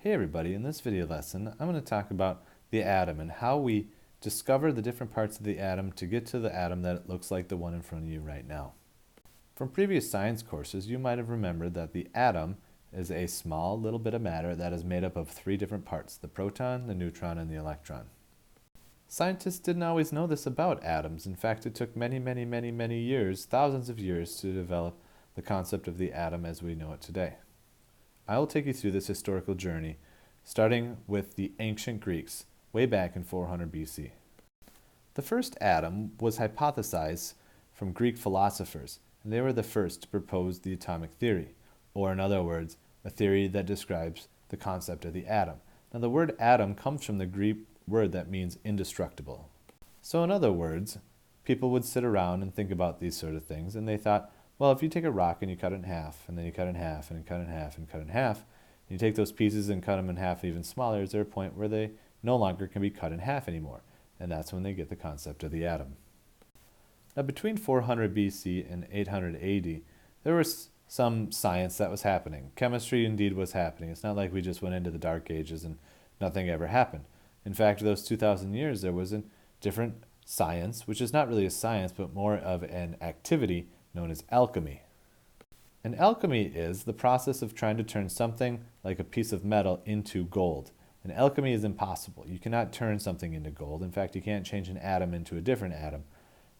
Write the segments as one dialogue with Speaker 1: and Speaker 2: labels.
Speaker 1: Hey everybody, in this video lesson I'm going to talk about the atom and how we discover the different parts of the atom to get to the atom that looks like the one in front of you right now. From previous science courses you might have remembered that the atom is a small little bit of matter that is made up of three different parts: the proton, the neutron, and the electron. Scientists didn't always know this about atoms. In fact, it took many years, thousands of years, to develop the concept of the atom as we know it today. I will take you through this historical journey, starting with the ancient Greeks, way back in 400 BC. The first atom was hypothesized from Greek philosophers, and they were the first to propose the atomic theory, or in other words, a theory that describes the concept of the atom. Now the word atom comes from the Greek word that means indestructible. So in other words, people would sit around and think about these sort of things, and they thought, well, if you take a rock and you cut it in half, and then you cut it in half, and you cut it in half, and cut it in half, and you take those pieces and cut them in half even smaller, is there a point where they no longer can be cut in half anymore? And that's when they get the concept of the atom. Now between 400 BC and 800 AD, there was some science that was happening. Chemistry indeed was happening. It's not like we just went into the Dark Ages and nothing ever happened. In fact, those 2,000 years there was a different science, which is not really a science, but more of an activity known as alchemy. And alchemy is the process of trying to turn something like a piece of metal into gold. And alchemy is impossible. You cannot turn something into gold. In fact, you can't change an atom into a different atom.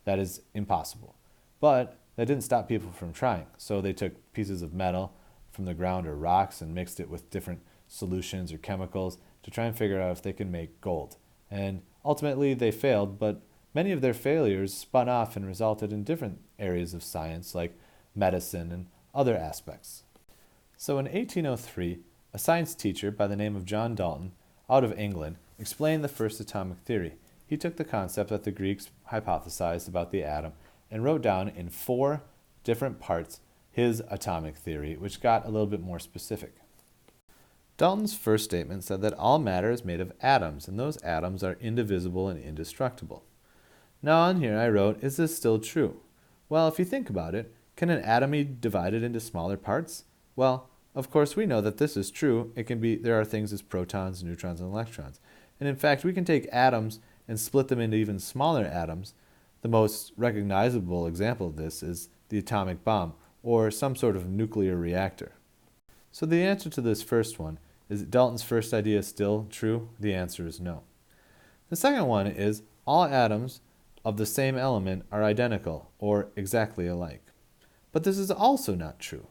Speaker 1: That is impossible. But that didn't stop people from trying. So they took pieces of metal from the ground or rocks and mixed it with different solutions or chemicals to try and figure out if they can make gold. And ultimately they failed, but many of their failures spun off and resulted in different areas of science like medicine and other aspects. So in 1803, a science teacher by the name of John Dalton, out of England, explained the first atomic theory. He took the concept that the Greeks hypothesized about the atom and wrote down in 4 different parts his atomic theory, which got a little bit more specific. Dalton's first statement said that all matter is made of atoms, and those atoms are indivisible and indestructible. Now on here I wrote, is this still true? Well, if you think about it, can an atom be divided into smaller parts? Well, of course we know that this is true. There are things as protons, neutrons, and electrons. And in fact, we can take atoms and split them into even smaller atoms. The most recognizable example of this is the atomic bomb, or some sort of nuclear reactor. So the answer to this first one, is Dalton's first idea still true? The answer is no. The second one is all atoms of the same element are identical or exactly alike. But this is also not true.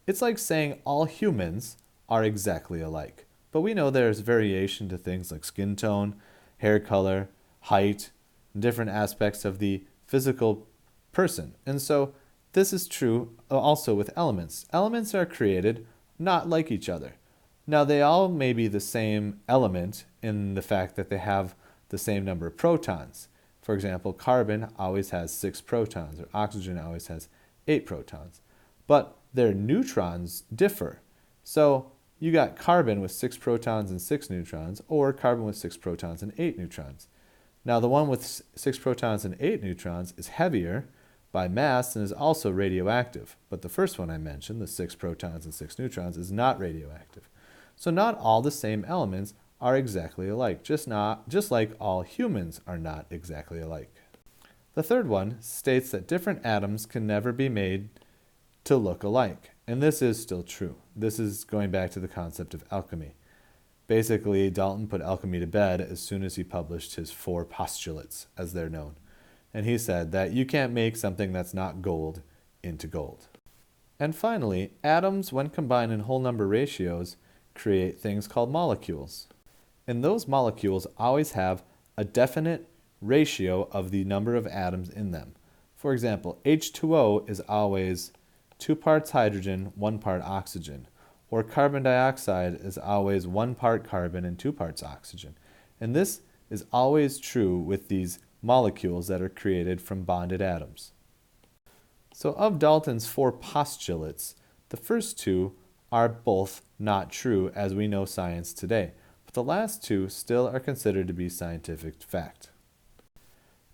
Speaker 1: It's like saying all humans are exactly alike. But we know there's variation to things like skin tone, hair color, height, and different aspects of the physical person. And so this is true also with elements. Elements are created not like each other. Now they all may be the same element in the fact that they have the same number of protons. For example, carbon always has 6 protons, or oxygen always has 8 protons. But their neutrons differ. So you got carbon with 6 protons and 6 neutrons, or carbon with 6 protons and 8 neutrons. Now the one with 6 protons and 8 neutrons is heavier by mass and is also radioactive. But the first one I mentioned, the 6 protons and 6 neutrons, is not radioactive. So not all the same elements are exactly alike, just like all humans are not exactly alike. The third one states that different atoms can never be made to look alike, and this is still true. This is going back to the concept of alchemy. Basically, Dalton put alchemy to bed as soon as he published his 4 postulates, as they're known. And he said that you can't make something that's not gold into gold. And finally, atoms, when combined in whole number ratios, create things called molecules. And those molecules always have a definite ratio of the number of atoms in them. For example, H2O is always 2 parts hydrogen, 1 part oxygen. Or carbon dioxide is always 1 part carbon and 2 parts oxygen. And this is always true with these molecules that are created from bonded atoms. So of Dalton's 4 postulates, the first 2 are both not true as we know science today. But the last 2 still are considered to be scientific fact.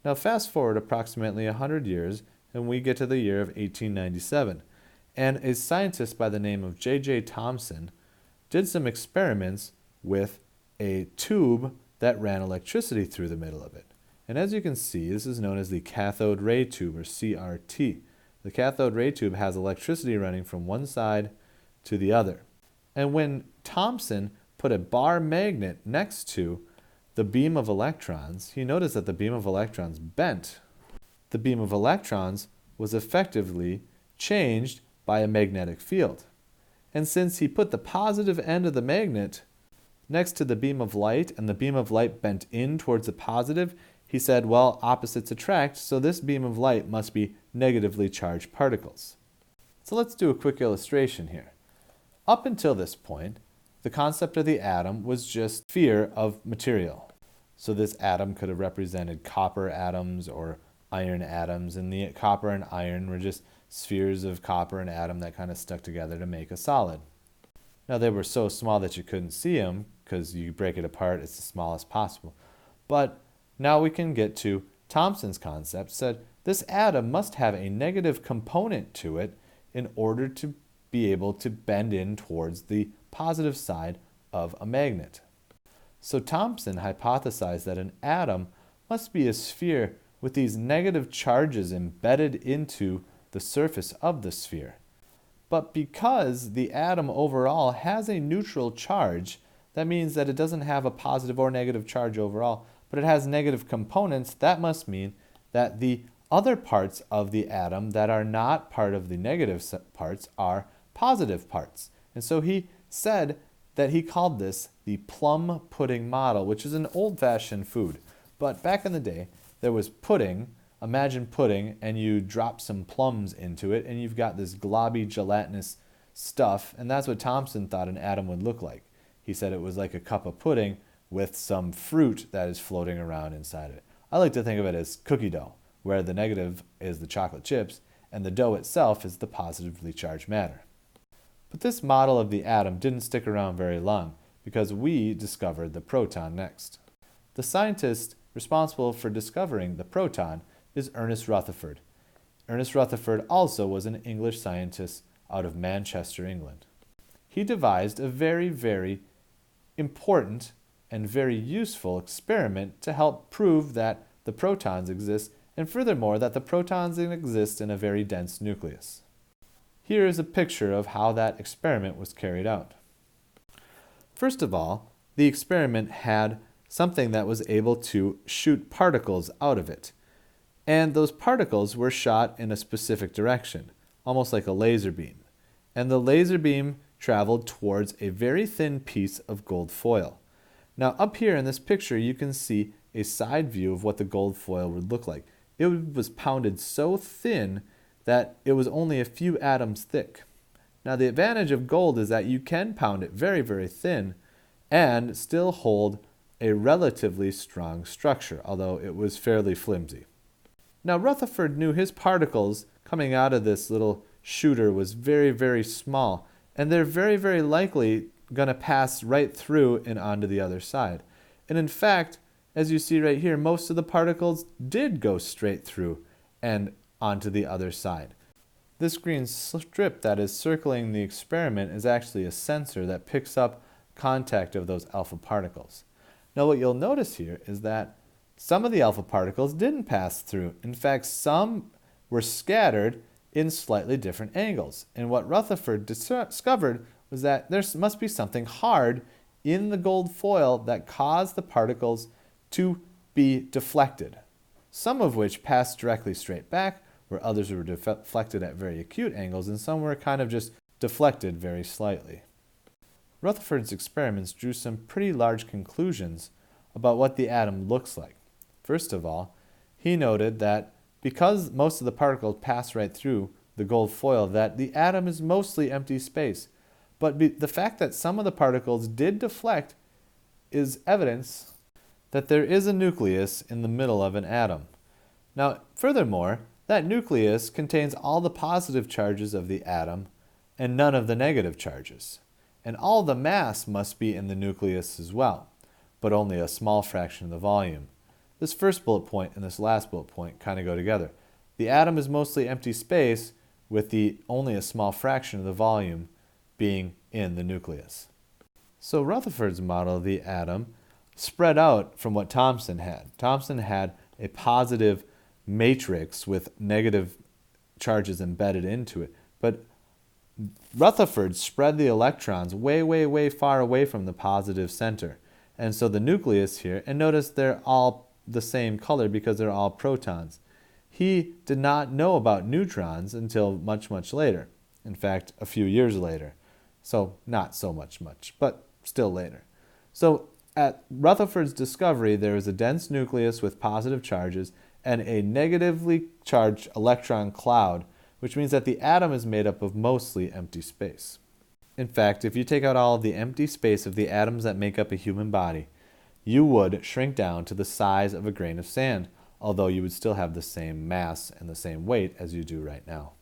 Speaker 1: Now fast forward approximately 100 years and we get to the year of 1897. And a scientist by the name of J.J. Thompson did some experiments with a tube that ran electricity through the middle of it. And as you can see, this is known as the cathode ray tube, or CRT. The cathode ray tube has electricity running from one side to the other. And when Thompson put a bar magnet next to the beam of electrons, he noticed that the beam of electrons bent. The beam of electrons was effectively changed by a magnetic field. And since he put the positive end of the magnet next to the beam of light, and the beam of light bent in towards the positive, he said, well, opposites attract, so this beam of light must be negatively charged particles. So let's do a quick illustration here. Up until this point, the concept of the atom was just sphere of material. So this atom could have represented copper atoms or iron atoms, and the copper and iron were just spheres of copper and atom that kind of stuck together to make a solid. Now they were so small that you couldn't see them, because you break it apart, it's the smallest possible. But now we can get to Thomson's concept, said this atom must have a negative component to it in order to be able to bend in towards the positive side of a magnet. So Thompson hypothesized that an atom must be a sphere with these negative charges embedded into the surface of the sphere. But because the atom overall has a neutral charge, that means that it doesn't have a positive or negative charge overall, but it has negative components. That must mean that the other parts of the atom that are not part of the negative parts are positive parts. And so he said that he called this the plum pudding model, which is an old-fashioned food. But back in the day, there was pudding. Imagine pudding, and you drop some plums into it, and you've got this globby, gelatinous stuff, and that's what Thompson thought an atom would look like. He said it was like a cup of pudding with some fruit that is floating around inside of it. I like to think of it as cookie dough, where the negative is the chocolate chips, and the dough itself is the positively charged matter. But this model of the atom didn't stick around very long, because we discovered the proton next. The scientist responsible for discovering the proton is Ernest Rutherford. Ernest Rutherford also was an English scientist out of Manchester, England. He devised a very, very important and very useful experiment to help prove that the protons exist, and furthermore that the protons exist in a very dense nucleus. Here is a picture of how that experiment was carried out. First of all, the experiment had something that was able to shoot particles out of it. And those particles were shot in a specific direction, almost like a laser beam. And the laser beam traveled towards a very thin piece of gold foil. Now up here in this picture you can see a side view of what the gold foil would look like. It was pounded so thin that it was only a few atoms thick. Now the advantage of gold is that you can pound it very, very thin and still hold a relatively strong structure, although it was fairly flimsy. Now Rutherford knew his particles coming out of this little shooter was very, very small, and they're very, very likely going to pass right through and onto the other side. And in fact, as you see right here, most of the particles did go straight through and onto the other side. This green strip that is circling the experiment is actually a sensor that picks up contact of those alpha particles. Now what you'll notice here is that some of the alpha particles didn't pass through. In fact, some were scattered in slightly different angles. And what Rutherford discovered was that there must be something hard in the gold foil that caused the particles to be deflected, some of which passed directly straight back, where others were deflected at very acute angles, and some were kind of just deflected very slightly. Rutherford's experiments drew some pretty large conclusions about what the atom looks like. First of all, he noted that because most of the particles pass right through the gold foil, that the atom is mostly empty space. But the fact that some of the particles did deflect is evidence that there is a nucleus in the middle of an atom. Now, furthermore, that nucleus contains all the positive charges of the atom and none of the negative charges. And all the mass must be in the nucleus as well, but only a small fraction of the volume. This first bullet point and this last bullet point kind of go together. The atom is mostly empty space with only a small fraction of the volume being in the nucleus. So Rutherford's model of the atom spread out from what Thompson had. Thompson had a positive matrix with negative charges embedded into it, but Rutherford spread the electrons way, way, way far away from the positive center. And so the nucleus here, and notice they're all the same color because they're all protons. He did not know about neutrons until much, much later. In fact, a few years later. So not so much, but still later. So at Rutherford's discovery, there is a dense nucleus with positive charges and a negatively charged electron cloud, which means that the atom is made up of mostly empty space. In fact, if you take out all of the empty space of the atoms that make up a human body, you would shrink down to the size of a grain of sand, although you would still have the same mass and the same weight as you do right now.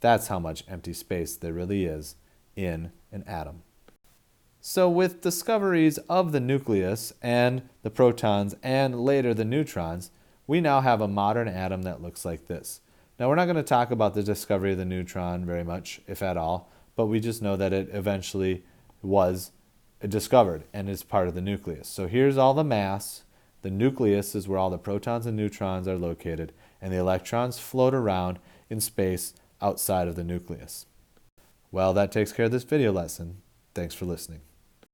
Speaker 1: That's how much empty space there really is in an atom. So with discoveries of the nucleus and the protons and later the neutrons, we now have a modern atom that looks like this. Now we're not going to talk about the discovery of the neutron very much, if at all, but we just know that it eventually was discovered and is part of the nucleus. So here's all the mass. The nucleus is where all the protons and neutrons are located, and the electrons float around in space outside of the nucleus. Well, that takes care of this video lesson. Thanks for listening.